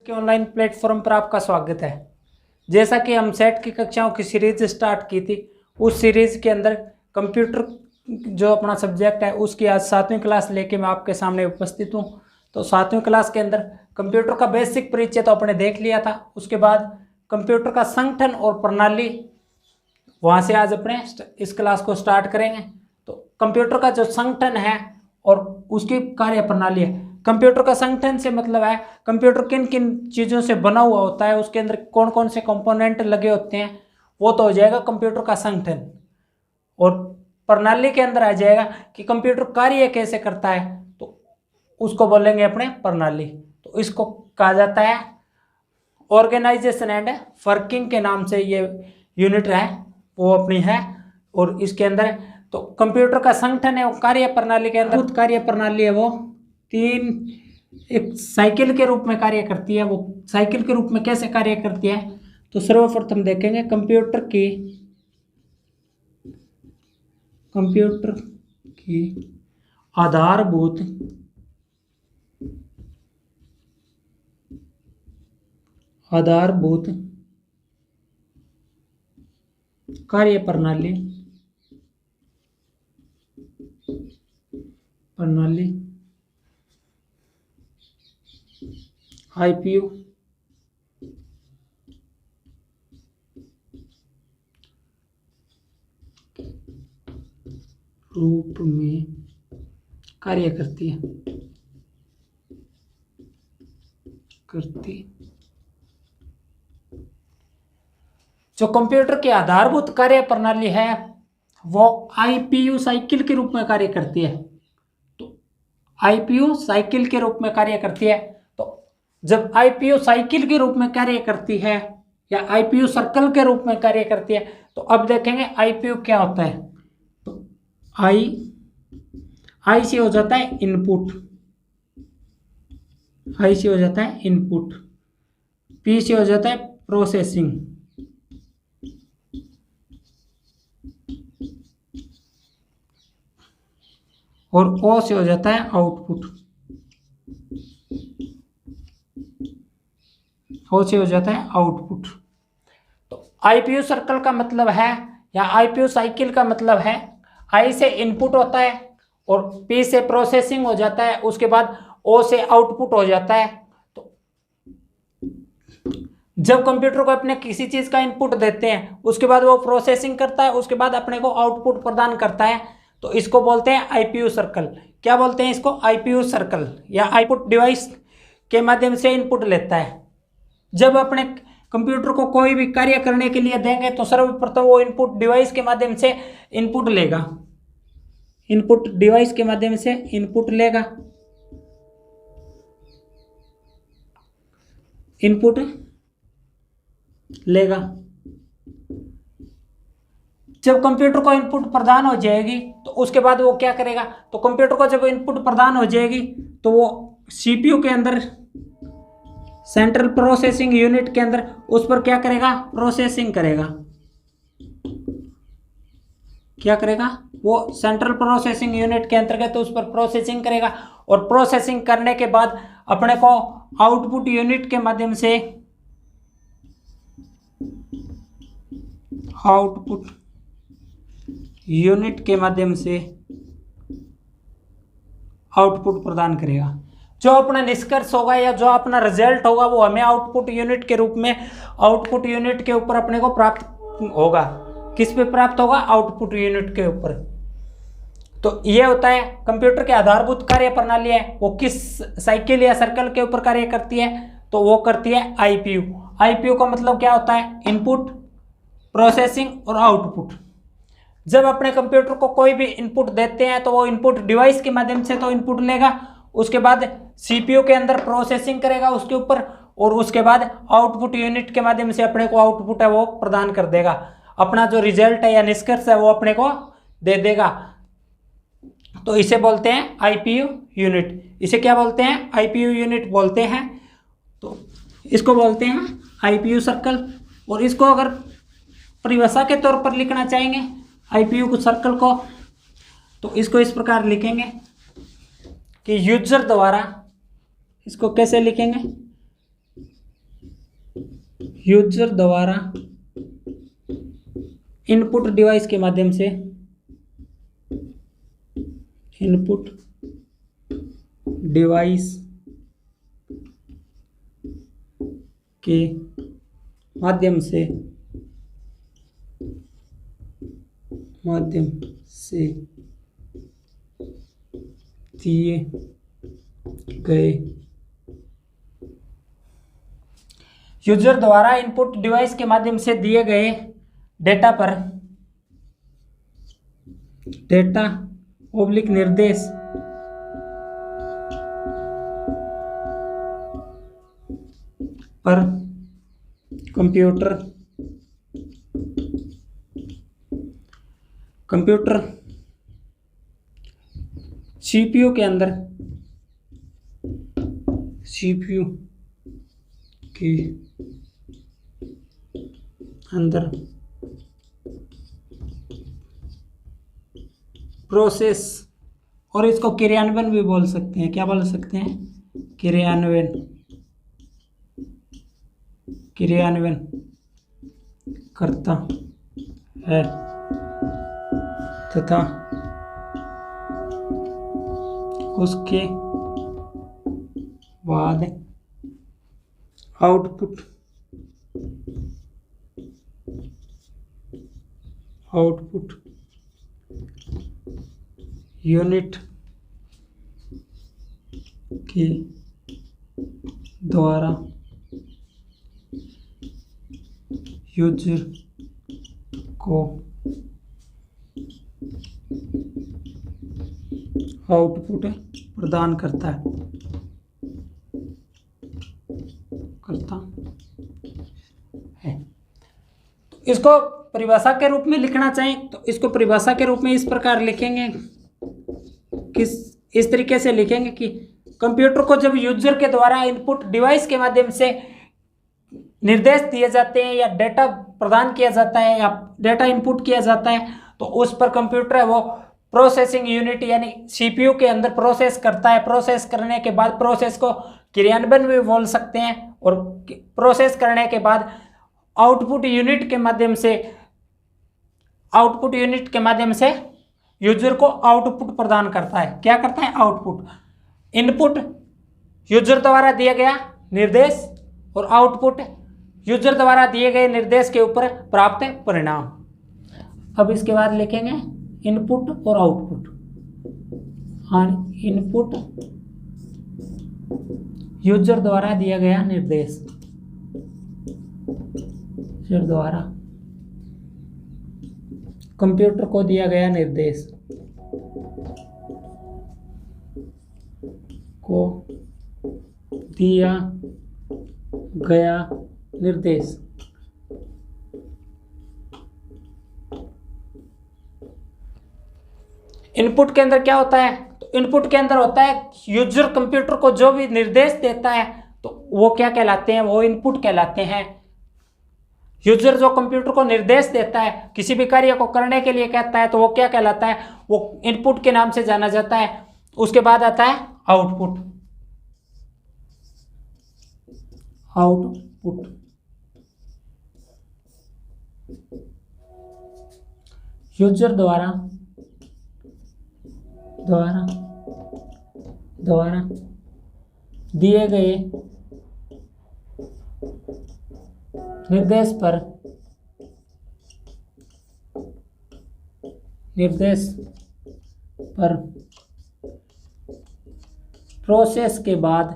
के online platform पर आपका स्वागत है। जैसा कि हम सेट की कक्षाओं की सीरीज स्टार्ट की थी, उस सीरीज के अंदर कंप्यूटर जो अपना सब्जेक्ट है उसकी आज 7वीं क्लास लेके मैं आपके सामने उपस्थित हूं। तो 7वीं क्लास के अंदर कंप्यूटर का बेसिक परिचय तो आपने देख लिया था। उसके बाद कंप्यूटर का संगठन और प्रणाली, वहाँ से आज अपने इस क्लास को स्टार्ट करेंगे। तो कंप्यूटर का जो संगठन है और उसकी कार्य प्रणाली है। कंप्यूटर का संगठन से मतलब है कंप्यूटर किन किन चीज़ों से बना हुआ होता है, उसके अंदर कौन कौन से कंपोनेंट लगे होते हैं, वो तो हो जाएगा कंप्यूटर का संगठन। और प्रणाली के अंदर आ जाएगा कि कंप्यूटर कार्य कैसे करता है, तो उसको बोलेंगे अपने प्रणाली। तो इसको कहा जाता है ऑर्गेनाइजेशन एंड वर्किंग के नाम से ये यूनिट है वो अपनी है। और इसके अंदर तो कंप्यूटर का संगठन है, वो कार्य प्रणाली के अंदर कार्य प्रणाली है वो एक साइकिल के रूप में कार्य करती है। वो साइकिल के रूप में कैसे कार्य करती है, तो सर्वप्रथम देखेंगे कंप्यूटर की आधारभूत कार्य प्रणाली आईपीयू रूप में कार्य करती है। जो कंप्यूटर की आधारभूत कार्य प्रणाली है वो आईपीयू साइकिल के रूप में कार्य करती है। तो आईपीयू साइकिल के रूप में कार्य करती है। तो जब आईपीयू साइकिल के रूप में कार्य करती है या आईपीयू सर्कल के रूप में कार्य करती है, तो अब देखेंगे आईपीयू क्या होता है। तो आई से हो जाता है इनपुट, पी से हो जाता है प्रोसेसिंग, और ओ से हो जाता है आउटपुट। तो आईपीयू सर्कल का मतलब है या आईपीयू साइकिल का मतलब है आई से इनपुट होता है और पी से प्रोसेसिंग हो जाता है, उसके बाद ओ से आउटपुट हो जाता है। तो जब कंप्यूटर को अपने किसी चीज का इनपुट देते हैं उसके बाद वो प्रोसेसिंग करता है, उसके बाद अपने को आउटपुट प्रदान करता है, तो इसको बोलते हैं आईपीयू सर्कल। क्या बोलते हैं इसको? IPU circle. या आउटपुट डिवाइस के माध्यम से इनपुट लेता है। जब अपने कंप्यूटर को कोई भी कार्य करने के लिए देंगे तो सर्वप्रथम वो इनपुट डिवाइस के माध्यम से इनपुट लेगा, जब कंप्यूटर को इनपुट प्रदान हो जाएगी तो उसके बाद वो क्या करेगा, तो कंप्यूटर को जब इनपुट प्रदान हो जाएगी तो वो सीपीयू के अंदर, सेंट्रल प्रोसेसिंग यूनिट के अंदर उस पर क्या करेगा, प्रोसेसिंग करेगा। वो सेंट्रल प्रोसेसिंग यूनिट के अंतर्गत तो उस पर प्रोसेसिंग करेगा, और प्रोसेसिंग करने के बाद अपने को आउटपुट यूनिट के माध्यम से आउटपुट प्रदान करेगा। जो अपना निष्कर्ष होगा या जो अपना रिजल्ट होगा वो हमें आउटपुट यूनिट के रूप में, आउटपुट यूनिट के ऊपर अपने को प्राप्त होगा। किस पे प्राप्त होगा? आउटपुट यूनिट के ऊपर। तो ये होता है कंप्यूटर के आधारभूत कार्य प्रणाली है, वो किस साइकिल या सर्कल के ऊपर कार्य करती है, तो वो करती है आईपीयू। आईपीयू का मतलब क्या होता है? इनपुट, प्रोसेसिंग और आउटपुट। जब अपने कंप्यूटर को कोई भी इनपुट देते हैं तो वो इनपुट डिवाइस के माध्यम से तो इनपुट लेगा, उसके बाद सीपीयू के अंदर प्रोसेसिंग करेगा उसके ऊपर, और उसके बाद आउटपुट यूनिट के माध्यम से अपने को आउटपुट है वो प्रदान कर देगा। अपना जो रिजल्ट है या निष्कर्ष है वो अपने को दे देगा। तो इसे बोलते हैं आईपीयू यूनिट। इसे क्या बोलते हैं? आईपीयू यूनिट बोलते हैं। तो इसको बोलते हैं आईपीयू सर्कल। और इसको अगर परिभाषा के तौर पर लिखना चाहेंगे आईपीयू को सर्कल को, तो इसको इस प्रकार लिखेंगे कि यूजर द्वारा, इसको कैसे लिखेंगे, यूजर द्वारा इनपुट डिवाइस के माध्यम से इनपुट डिवाइस के माध्यम से दिए गए यूजर द्वारा इनपुट डिवाइस के माध्यम से दिए गए डेटा पर निर्देश पर कंप्यूटर सीपीयू के अंदर प्रोसेस, और इसको क्रियान्वयन भी बोल सकते हैं। क्या बोल सकते हैं? क्रियान्वयन करता है तथा उसके बाद आउटपुट यूनिट के द्वारा यूजर को आउटपुट प्रदान करता है। इसको परिभाषा के रूप में लिखना चाहें तो इसको परिभाषा के रूप में इस प्रकार लिखेंगे, इस तरीके से लिखेंगे कि कंप्यूटर को जब यूजर के द्वारा इनपुट डिवाइस के माध्यम से निर्देश दिए जाते हैं या डेटा प्रदान किया जाता है या डेटा इनपुट किया जाता है, तो उस पर कंप्यूटर है वो प्रोसेसिंग यूनिट यानी सीपीयू के अंदर प्रोसेस करता है। प्रोसेस करने के बाद प्रोसेस को क्रियान्वयन भी बोल सकते हैं, और प्रोसेस करने के बाद आउटपुट यूनिट के माध्यम से यूजर को आउटपुट प्रदान करता है। क्या करता है? आउटपुट। इनपुट यूजर द्वारा दिया गया निर्देश और आउटपुट यूजर द्वारा दिए गए निर्देश के ऊपर प्राप्त परिणाम। अब इसके बाद लिखेंगे इनपुट और आउटपुट। इनपुट यूजर द्वारा दिया गया निर्देश, यूजर द्वारा कंप्यूटर को दिया गया निर्देश इनपुट के अंदर क्या होता है? तो इनपुट के अंदर होता है यूजर कंप्यूटर को जो भी निर्देश देता है तो वो क्या कहलाते हैं? वो इनपुट कहलाते हैं। यूजर जो कंप्यूटर को निर्देश देता है, किसी भी कार्य को करने के लिए कहता है, तो वो क्या कहलाता है? वो इनपुट के नाम से जाना जाता है। उसके बाद आता है आउटपुट। यूजर द्वारा दिए गए निर्देश पर प्रोसेस के बाद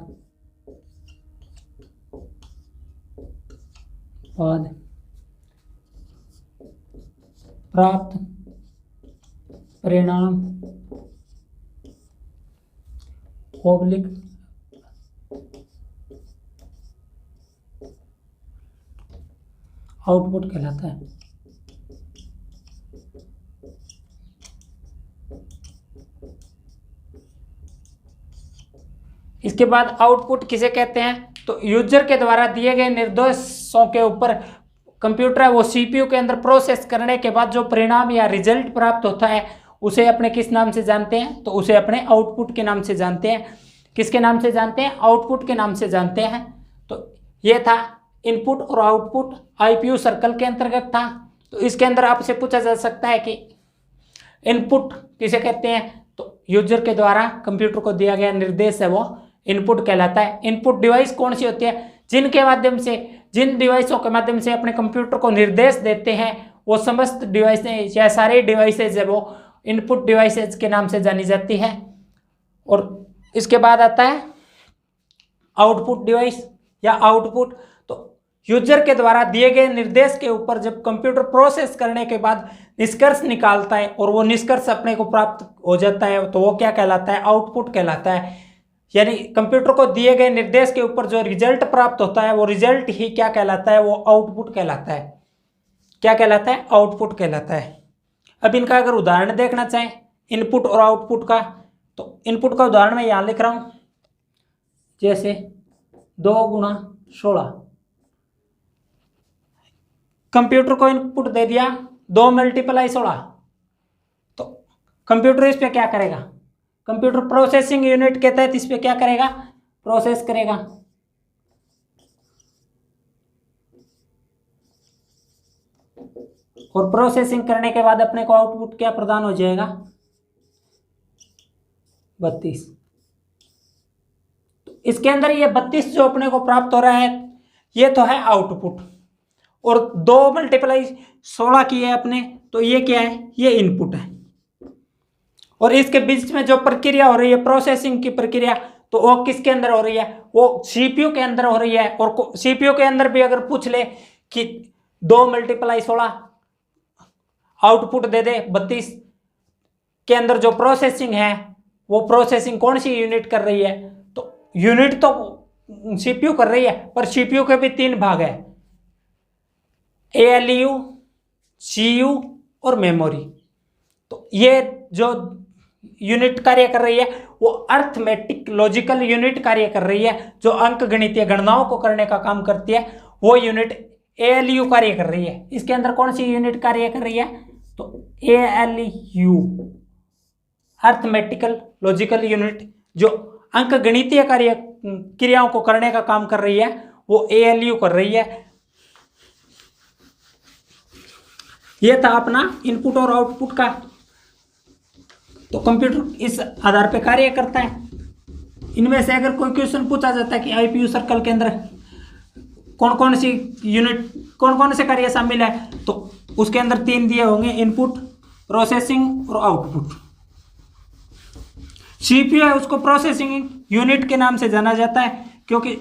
प्राप्त परिणाम आउटपुट कहलाता है। इसके बाद आउटपुट किसे कहते हैं? तो यूजर के द्वारा दिए गए निर्देशों के ऊपर कंप्यूटर है वो सीपीयू के अंदर प्रोसेस करने के बाद जो परिणाम या रिजल्ट प्राप्त होता है उसे अपने किस नाम से जानते हैं? तो उसे अपने आउटपुट के नाम से जानते हैं। किसके नाम से जानते हैं? आउटपुट के नाम से जानते हैं। तो ये था इनपुट और आउटपुट आईपीयू सर्कल के अंतर्गत था। तो इसके अंदर आपसे पूछा जा सकता है कि इनपुट किसे कहते हैं, तो यूजर के द्वारा कंप्यूटर को दिया गया निर्देश है वो इनपुट कहलाता है। इनपुट डिवाइस कौन सी होती है, जिन डिवाइसों के माध्यम से अपने कंप्यूटर को निर्देश देते हैं वो समस्त डिवाइसेज या सारे डिवाइसेज है वो इनपुट डिवाइसेज के नाम से जानी जाती है। और इसके बाद आता है आउटपुट डिवाइस या आउटपुट। तो यूजर के द्वारा दिए गए निर्देश के ऊपर जब कंप्यूटर प्रोसेस करने के बाद निष्कर्ष निकालता है और वो निष्कर्ष अपने को प्राप्त हो जाता है तो वो क्या कहलाता है, आउटपुट कहलाता है। यानी कंप्यूटर को दिए गए निर्देश के ऊपर जो रिजल्ट प्राप्त होता है वो रिजल्ट ही क्या कहलाता है, वो आउटपुट कहलाता है। क्या कहलाता है, आउटपुट कहलाता है। अब इनका अगर उदाहरण देखना चाहें इनपुट और आउटपुट का, तो इनपुट का उदाहरण मैं यहाँ लिख रहा हूँ, जैसे 2 × 16। कंप्यूटर को इनपुट दे दिया 2 × 16, तो कंप्यूटर इस पे क्या करेगा, कंप्यूटर प्रोसेसिंग यूनिट के तहत इस पे क्या करेगा, प्रोसेस करेगा। और प्रोसेसिंग करने के बाद अपने को आउटपुट क्या प्रदान हो जाएगा, 32। तो इसके अंदर ये 32 जो अपने को प्राप्त हो रहा है ये तो है आउटपुट, और 2 × 16 की है अपने, तो ये क्या है, ये इनपुट है। और इसके बीच में जो प्रक्रिया हो रही है प्रोसेसिंग की प्रक्रिया, तो वो किसके अंदर हो रही है, वो सीपीयू के अंदर हो रही है। और सीपीयू के अंदर भी अगर पूछ ले कि 2 × 16 आउटपुट दे दे 32 के अंदर जो प्रोसेसिंग है वो प्रोसेसिंग कौन सी यूनिट कर रही है, तो यूनिट तो सीपीयू कर रही है, पर सीपीयू के भी 3 भाग है, एएलयू, सीयू और मेमोरी। तो ये जो यूनिट कार्य कर रही है वो अर्थमेटिक लॉजिकल यूनिट कार्य कर रही है, जो अंक गणितीय गणनाओं को करने का काम करती है, वो यूनिट एएलयू कार्य कर रही है। इसके अंदर कौन सी यूनिट कार्य कर रही है, तो एएलयू अर्थमेटिकल लॉजिकल यूनिट, जो अंक गणितीय कार्य क्रियाओं को करने का काम कर रही है वो एएलयू कर रही है। यह था अपना इनपुट और आउटपुट का। तो कंप्यूटर इस आधार पर कार्य करता है। इनमें से अगर कोई क्वेश्चन पूछा जाता है कि आईपीयू सर्कल के अंदर कौन कौन सी यूनिट, कौन कौन से कार्य शामिल है, तो उसके अंदर 3 दिए होंगे, इनपुट, प्रोसेसिंग और आउटपुट। सीपीयू है उसको प्रोसेसिंग यूनिट के नाम से जाना जाता है, क्योंकि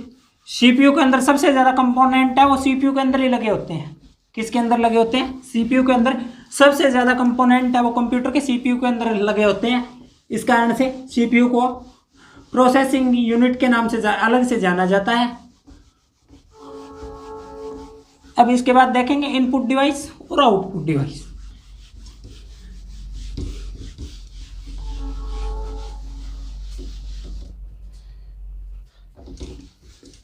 सीपीयू के अंदर सबसे ज़्यादा कंपोनेंट है वो सीपीयू के अंदर ही लगे होते हैं। किसके अंदर लगे होते हैं, सीपीयू के अंदर सबसे ज़्यादा कंपोनेंट है वो कंप्यूटर के सीपीयू के अंदर लगे होते हैं। इस कारण से सीपीयू को प्रोसेसिंग यूनिट के नाम से अलग से जाना जाता है। अब इसके बाद देखेंगे इनपुट डिवाइस और आउटपुट डिवाइस।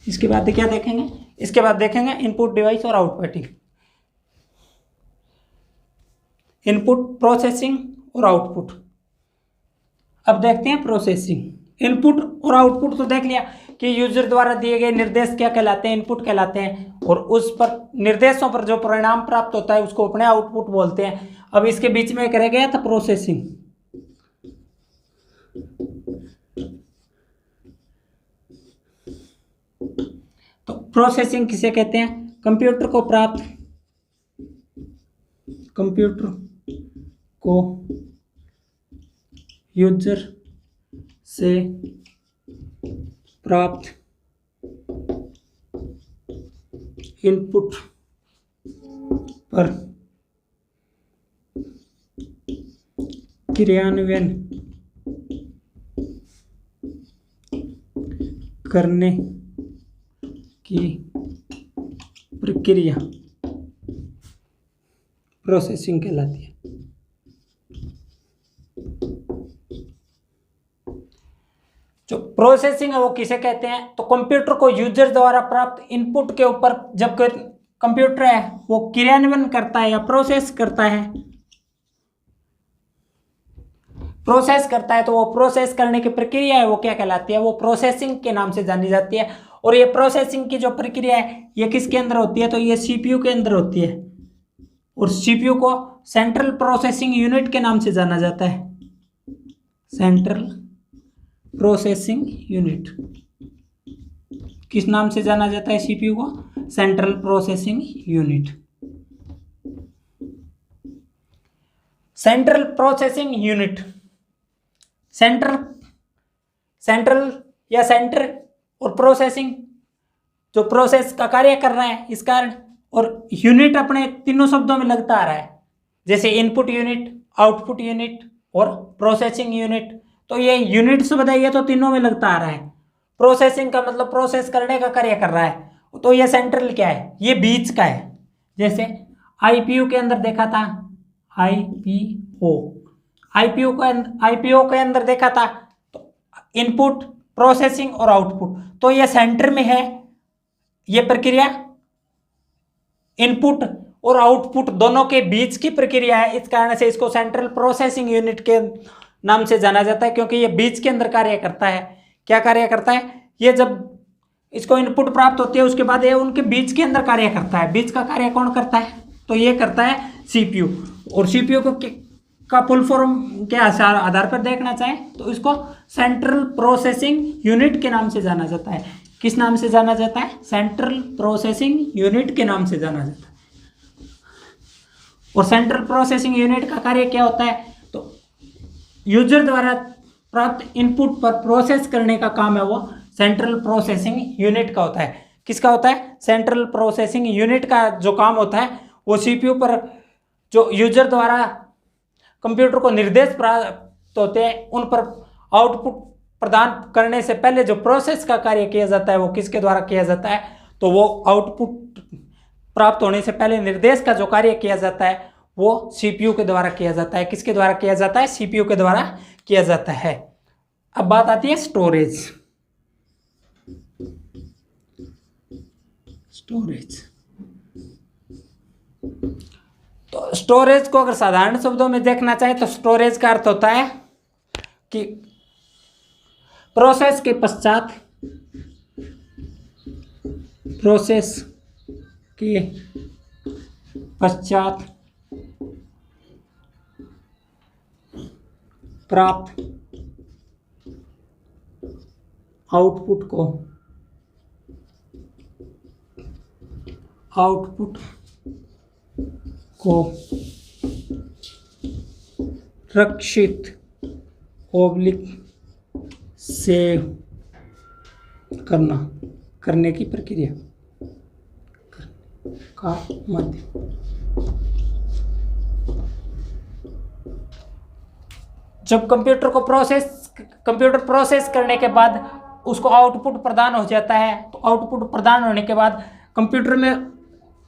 इसके बाद क्या देखेंगे, इसके बाद देखेंगे इनपुट डिवाइस और आउटपुट, इनपुट, प्रोसेसिंग और आउटपुट। अब देखते हैं प्रोसेसिंग। इनपुट और आउटपुट तो देख लिया कि यूजर द्वारा दिए गए निर्देश क्या कहलाते हैं, इनपुट कहलाते हैं, और उस पर निर्देशों पर जो परिणाम प्राप्त होता है उसको अपने आउटपुट बोलते हैं। अब इसके बीच में एक रह गया था प्रोसेसिंग। तो प्रोसेसिंग किसे कहते हैं, कंप्यूटर को यूजर से प्राप्त इनपुट पर क्रियान्वयन करने की प्रक्रिया प्रोसेसिंग कहलाती है। जो प्रोसेसिंग है वो किसे कहते हैं, तो कंप्यूटर को यूजर द्वारा प्राप्त इनपुट के ऊपर जब कंप्यूटर है वो क्रियान्वयन करता है या प्रोसेस करता है, तो वो प्रोसेस करने की प्रक्रिया है वो क्या कहलाती है, वो प्रोसेसिंग के नाम से जानी जाती है। और ये प्रोसेसिंग की जो प्रक्रिया है ये किसके अंदर होती है, तो ये सीपीयू के अंदर होती है, और सीपीयू को सेंट्रल प्रोसेसिंग यूनिट के नाम से जाना जाता है, सेंट्रल प्रोसेसिंग यूनिट। किस नाम से जाना जाता है सीपीयू को, central processing unit. Central processing unit, central या सेंटर और प्रोसेसिंग जो प्रोसेस का कार्य कर रहा है इस कारण, और यूनिट अपने तीनों शब्दों में लगता आ रहा है, जैसे इनपुट यूनिट, आउटपुट यूनिट और प्रोसेसिंग यूनिट। तो ये यूनिट से बताइए तो तीनों में लगता आ रहा है। प्रोसेसिंग का मतलब प्रोसेस करने का कार्य कर रहा है, तो ये सेंट्रल क्या है, ये बीच का है। जैसे आईपीयू के अंदर देखा था, आईपीओ के अंदर देखा था तो इनपुट, प्रोसेसिंग और आउटपुट, तो ये सेंटर में है। ये प्रक्रिया इनपुट और आउटपुट दोनों के बीच की प्रक्रिया है, इस कारण से इसको सेंट्रल प्रोसेसिंग यूनिट के नाम से जाना जाता है, क्योंकि ये बीच के अंदर कार्य करता है। क्या कार्य करता है, ये जब इसको इनपुट प्राप्त होती है उसके बाद ये उनके बीच के अंदर कार्य करता है। बीच का कार्य कौन करता है, तो ये करता है सीपीयू। और सीपीयू को का फुल फॉर्म के आधार पर देखना चाहें तो इसको सेंट्रल प्रोसेसिंग यूनिट के नाम से जाना जाता है। किस नाम से जाना जाता है, सेंट्रल प्रोसेसिंग यूनिट के नाम से जाना जाता है। और सेंट्रल प्रोसेसिंग यूनिट का कार्य क्या होता है, तो यूजर द्वारा प्राप्त इनपुट पर प्रोसेस करने का काम है वो सेंट्रल प्रोसेसिंग यूनिट का होता है। किसका होता है, सेंट्रल प्रोसेसिंग यूनिट का जो काम होता है वो सीपीयू पर जो यूजर द्वारा कंप्यूटर को निर्देश प्राप्त होते हैं उन पर आउटपुट प्रदान करने से पहले जो प्रोसेस का कार्य किया जाता है वो किसके द्वारा किया जाता है, तो वो आउटपुट प्राप्त होने से पहले निर्देश का जो कार्य किया जाता है वो सीपीयू के द्वारा किया जाता है। किसके द्वारा किया जाता है, सीपीयू के द्वारा किया जाता है। अब बात आती है स्टोरेज। तो स्टोरेज को अगर साधारण शब्दों में देखना चाहे तो स्टोरेज का अर्थ होता है कि प्रोसेस के पश्चात प्राप्त आउटपुट को रक्षित सेव करने की प्रक्रिया का माध्यम। जब कंप्यूटर प्रोसेस करने के बाद उसको आउटपुट प्रदान हो जाता है, तो आउटपुट प्रदान होने के बाद कंप्यूटर में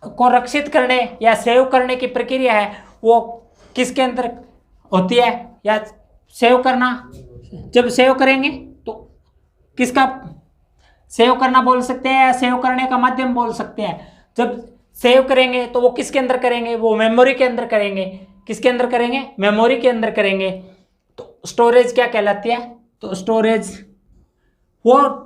को रक्षित करने या सेव करने की प्रक्रिया है वो किसके अंदर होती है, या सेव करना। जब सेव करेंगे तो किसका सेव करना बोल सकते हैं या सेव करने का माध्यम बोल सकते हैं। जब सेव करेंगे तो वो किसके अंदर करेंगे, वो मेमोरी के अंदर करेंगे। किसके अंदर करेंगे, मेमोरी के अंदर करेंगे। तो स्टोरेज क्या कहलाती है, तो स्टोरेज वो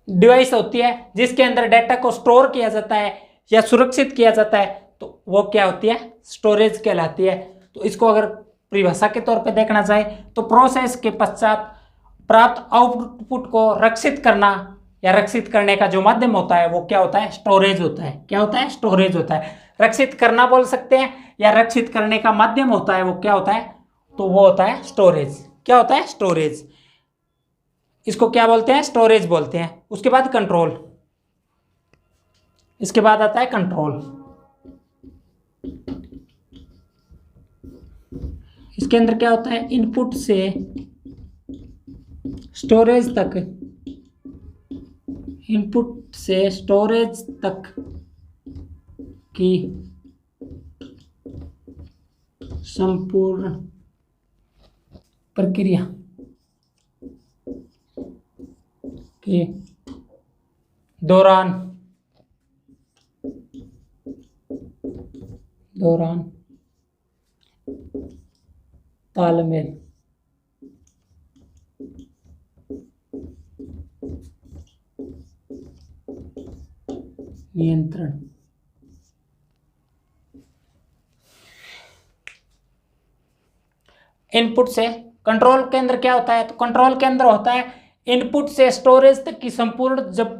डिवाइस होती है जिसके अंदर डाटा को स्टोर किया जाता है या सुरक्षित किया जाता है, तो वो क्या होती है, स्टोरेज कहलाती है। तो इसको अगर परिभाषा के तौर पे देखना चाहे तो प्रोसेस के पश्चात प्राप्त आउटपुट को रक्षित करना या रक्षित करने का जो माध्यम होता है वो क्या होता है, स्टोरेज होता है। क्या होता है, स्टोरेज होता है। रक्षित करना बोल सकते हैं या रक्षित करने का माध्यम होता है वो क्या होता है, तो वो होता है स्टोरेज। क्या होता है, स्टोरेज। इसको क्या बोलते हैं, स्टोरेज बोलते हैं। उसके बाद कंट्रोल, इसके बाद आता है कंट्रोल। इसके अंदर क्या होता है, इनपुट से स्टोरेज तक की संपूर्ण प्रक्रिया के दौरान तालमेल नियंत्रण। इनपुट से कंट्रोल के अंदर क्या होता है, तो कंट्रोल के अंदर होता है इनपुट से स्टोरेज तक की संपूर्ण जब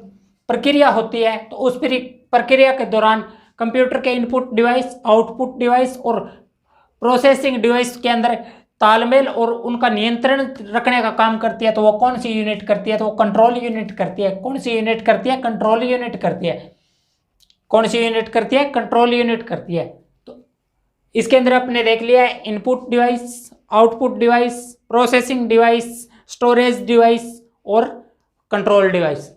प्रक्रिया होती है, तो उस प्रक्रिया के दौरान कंप्यूटर के इनपुट डिवाइस, आउटपुट डिवाइस और प्रोसेसिंग डिवाइस के अंदर तालमेल और उनका नियंत्रण रखने का काम करती है। तो वो कौन सी यूनिट करती है, तो वो कंट्रोल यूनिट करती है। कौन सी यूनिट करती है, कंट्रोल यूनिट करती है। कौन सी यूनिट करती है, कंट्रोल यूनिट करती है। तो इसके अंदर अपने देख लिया है input device, output device, processing device, storage device और कंट्रोल डिवाइस।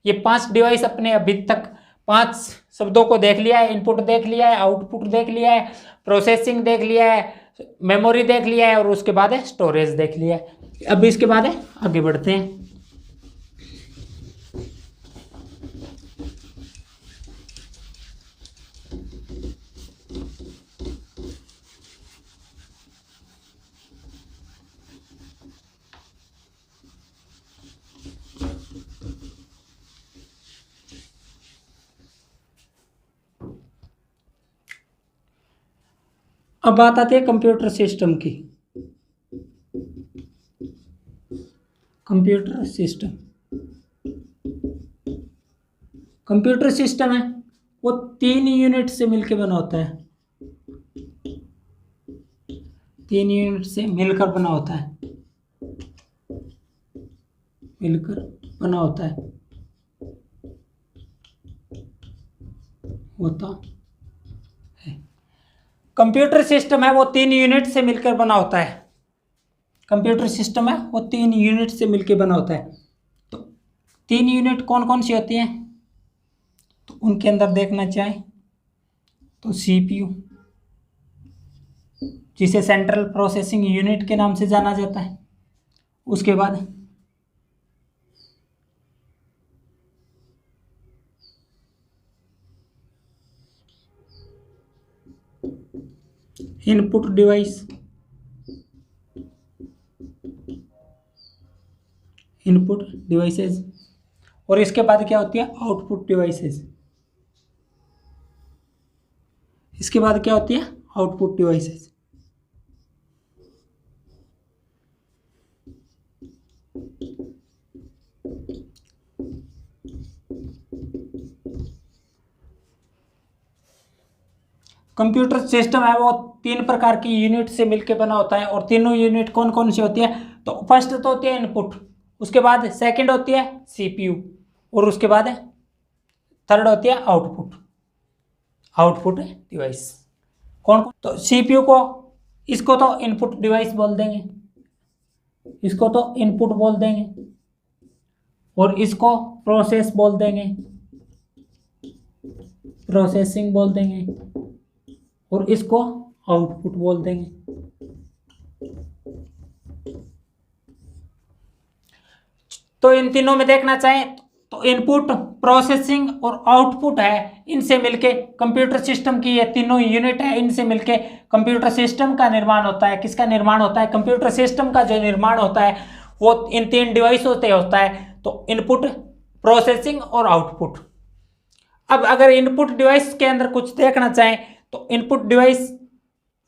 ये 5 डिवाइस अपने अभी तक 5 शब्दों को देख लिया है। इनपुट देख लिया है, आउटपुट देख लिया है, प्रोसेसिंग देख लिया है, मेमोरी देख लिया है और उसके बाद है स्टोरेज देख लिया है। अब इसके बाद है आगे बढ़ते हैं। अब बात आती है कंप्यूटर सिस्टम की। कंप्यूटर सिस्टम, कंप्यूटर सिस्टम है वो 3 यूनिट से मिलकर बना होता है। 3 यूनिट से मिलकर बना होता है, मिलकर बना होता है, होता है। कंप्यूटर सिस्टम है वो 3 यूनिट से मिलकर बना होता है। कंप्यूटर सिस्टम है वो 3 यूनिट से मिलकर बना होता है। तो 3 यूनिट कौन कौन सी होती हैं, तो उनके अंदर देखना चाहें तो सीपीयू, जिसे सेंट्रल प्रोसेसिंग यूनिट के नाम से जाना जाता है। उसके बाद इनपुट डिवाइस, इनपुट डिवाइसेस, और इसके बाद क्या होती है आउटपुट डिवाइसेस। इसके बाद क्या होती है आउटपुट डिवाइसेस। कंप्यूटर सिस्टम है वो 3 प्रकार की यूनिट से मिलकर बना होता है। और तीनों यूनिट कौन कौन सी होती है, तो फर्स्ट तो होती है इनपुट, उसके बाद सेकंड होती है सीपीयू और उसके बाद थर्ड होती है आउटपुट, आउटपुट डिवाइस। कौन कौन, तो सीपीयू को, इसको तो इनपुट डिवाइस बोल देंगे, इसको तो इनपुट बोल देंगे, और इसको प्रोसेस बोल देंगे, प्रोसेसिंग बोल देंगे, और इसको आउटपुट बोल देंगे। तो इन तीनों में देखना चाहें तो इनपुट, प्रोसेसिंग और आउटपुट है, इनसे मिलके कंप्यूटर सिस्टम की ये तीनों यूनिट है, इनसे मिलके कंप्यूटर सिस्टम का निर्माण होता है। किसका निर्माण होता है, कंप्यूटर सिस्टम का जो निर्माण होता है वो इन 3 डिवाइसों से होता है। तो इनपुट, प्रोसेसिंग और आउटपुट। अब अगर इनपुट डिवाइस के अंदर कुछ देखना चाहें तो इनपुट डिवाइस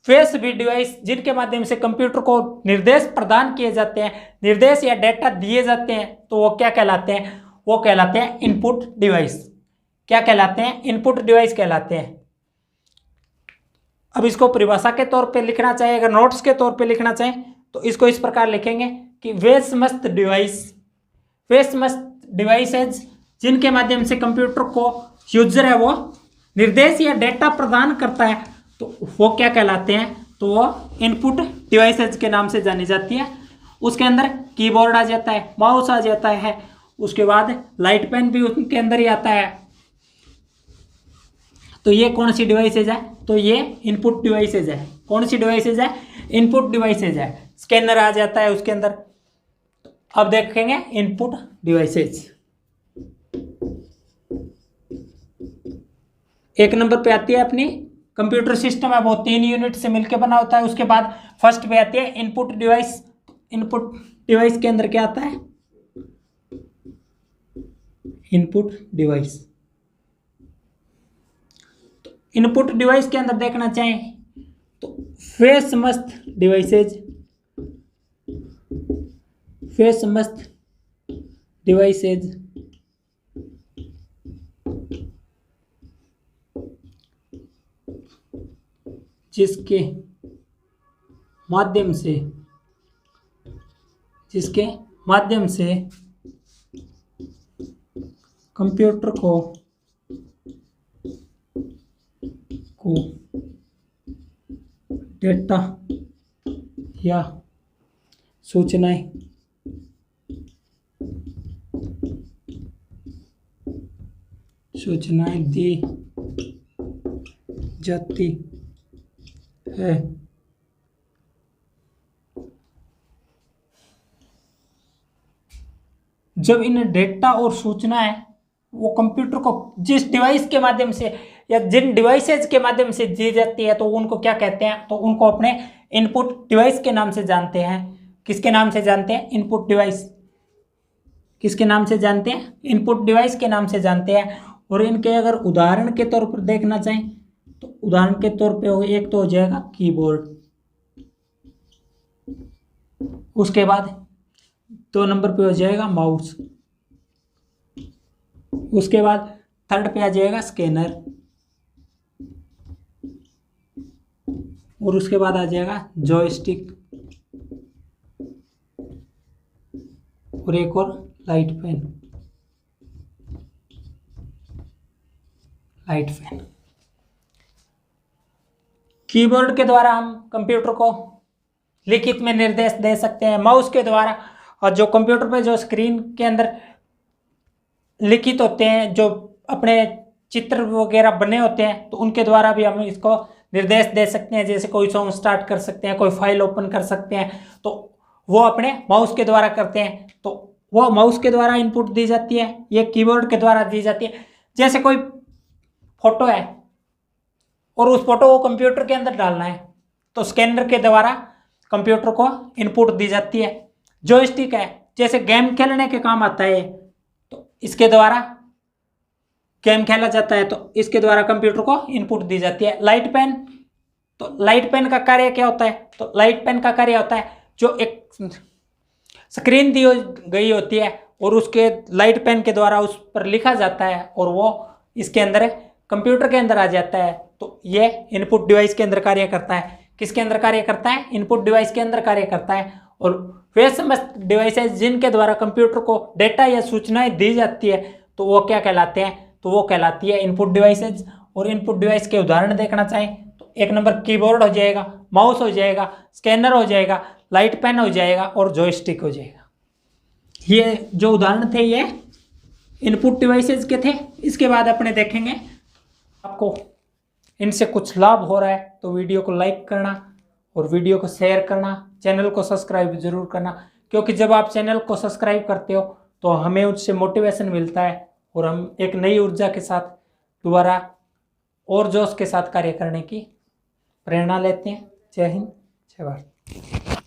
फेस भी डिवाइस जिनके माध्यम से कंप्यूटर को निर्देश प्रदान किए जाते हैं, निर्देश या डेटा दिए जाते हैं, तो वो क्या कहलाते हैं, वो कहलाते हैं इनपुट डिवाइस। क्या कहलाते हैं, इनपुट डिवाइस कहलाते हैं। अब इसको परिभाषा के तौर पे लिखना चाहिए, अगर नोट्स के तौर पे लिखना चाहें तो इसको इस प्रकार लिखेंगे कि वे समस्त डिवाइस, वे समस्त डिवाइसेज जिनके माध्यम से कंप्यूटर को यूजर है वो निर्देश या डेटा प्रदान करता है, तो वो क्या कहलाते हैं, तो वो इनपुट डिवाइसेज के नाम से जानी जाती है। उसके अंदर कीबोर्ड आ जाता है, माउस आ जाता है, उसके बाद लाइट पेन भी उनके अंदर ही आता है। तो ये कौन सी डिवाइसेज है, तो ये इनपुट डिवाइसेज है। कौन सी डिवाइसेज है, इनपुट डिवाइसेज है। स्कैनर आ जाता है उसके अंदर। अब देखेंगे इनपुट डिवाइसेज। 1 नंबर पे आती है अपनी कंप्यूटर सिस्टम है वो 3 यूनिट से मिलकर बना होता है। उसके बाद फर्स्ट पे आती है इनपुट डिवाइस। इनपुट डिवाइस के अंदर क्या आता है, इनपुट डिवाइस। इनपुट डिवाइस के अंदर देखना चाहें तो फेस समस्त डिवाइसेज, फेस समस्त डिवाइसेज जिसके माध्यम से कंप्यूटर को डेटा या सूचनाएं दी जाती है। जब इन डेटा और सूचनाएं वो कंप्यूटर को जिस डिवाइस के माध्यम से या जिन डिवाइसेज के माध्यम से दी जाती है तो उनको क्या कहते हैं, तो उनको अपने इनपुट डिवाइस के नाम से जानते हैं। किसके नाम से जानते हैं? Input device. किसके नाम से जानते हैं? इनपुट डिवाइस के नाम से जानते हैं। और इनके अगर उदाहरण के तौर पर देखना चाहें तो उदाहरण के तौर पे एक तो हो जाएगा कीबोर्ड, उसके बाद 2 नंबर पे हो जाएगा माउस, उसके बाद 3rd पे आ जाएगा स्कैनर, और उसके बाद आ जाएगा जॉयस्टिक, और एक और लाइट फैन। कीबोर्ड के द्वारा हम कंप्यूटर को लिखित में निर्देश दे सकते हैं, माउस के द्वारा, और जो कंप्यूटर पे जो स्क्रीन के अंदर लिखित होते हैं, जो अपने चित्र वगैरह बने होते हैं, तो उनके द्वारा भी हम इसको निर्देश दे सकते हैं। जैसे कोई सॉन्ग स्टार्ट कर सकते हैं, कोई फाइल ओपन कर सकते हैं, तो वो अपने माउस के द्वारा करते हैं। तो वो माउस के द्वारा इनपुट दी जाती है, ये कीबोर्ड के द्वारा दी जाती है। जैसे कोई फोटो है और उस फोटो को कंप्यूटर के अंदर डालना है तो स्कैनर के द्वारा कंप्यूटर को इनपुट दी जाती है। जॉयस्टिक है, जैसे गेम खेलने के काम आता है, तो इसके द्वारा गेम खेला जाता है, तो इसके द्वारा कंप्यूटर को इनपुट दी जाती है। लाइट पेन, तो लाइट पेन का कार्य क्या होता है? तो लाइट पेन का कार्य होता है जो एक स्क्रीन दी गई होती है और उसके लाइट पेन के द्वारा उस पर लिखा जाता है और वो इसके अंदर कंप्यूटर के अंदर आ जाता है। तो ये इनपुट डिवाइस के अंदर कार्य करता है। किसके अंदर कार्य करता है? इनपुट डिवाइस के अंदर कार्य करता है। और वे समस्त डिवाइसेस जिनके द्वारा कंप्यूटर को डेटा या सूचनाएं दी जाती है तो वो क्या कहलाते हैं? तो वो कहलाती है इनपुट डिवाइसेज। और इनपुट डिवाइस के उदाहरण देखना चाहें तो 1 नंबर कीबोर्ड हो जाएगा, माउस हो जाएगा, स्कैनर हो जाएगा, लाइट पेन हो जाएगा और जॉयस्टिक हो जाएगा। ये जो उदाहरण थे ये इनपुट डिवाइसेज के थे। इसके बाद अपने देखेंगे आपको इनसे कुछ लाभ हो रहा है तो वीडियो को लाइक करना और वीडियो को शेयर करना, चैनल को सब्सक्राइब जरूर करना, क्योंकि जब आप चैनल को सब्सक्राइब करते हो तो हमें उससे मोटिवेशन मिलता है और हम एक नई ऊर्जा के साथ दोबारा और जोश के साथ कार्य करने की प्रेरणा लेते हैं। जय हिंद, जय भारत।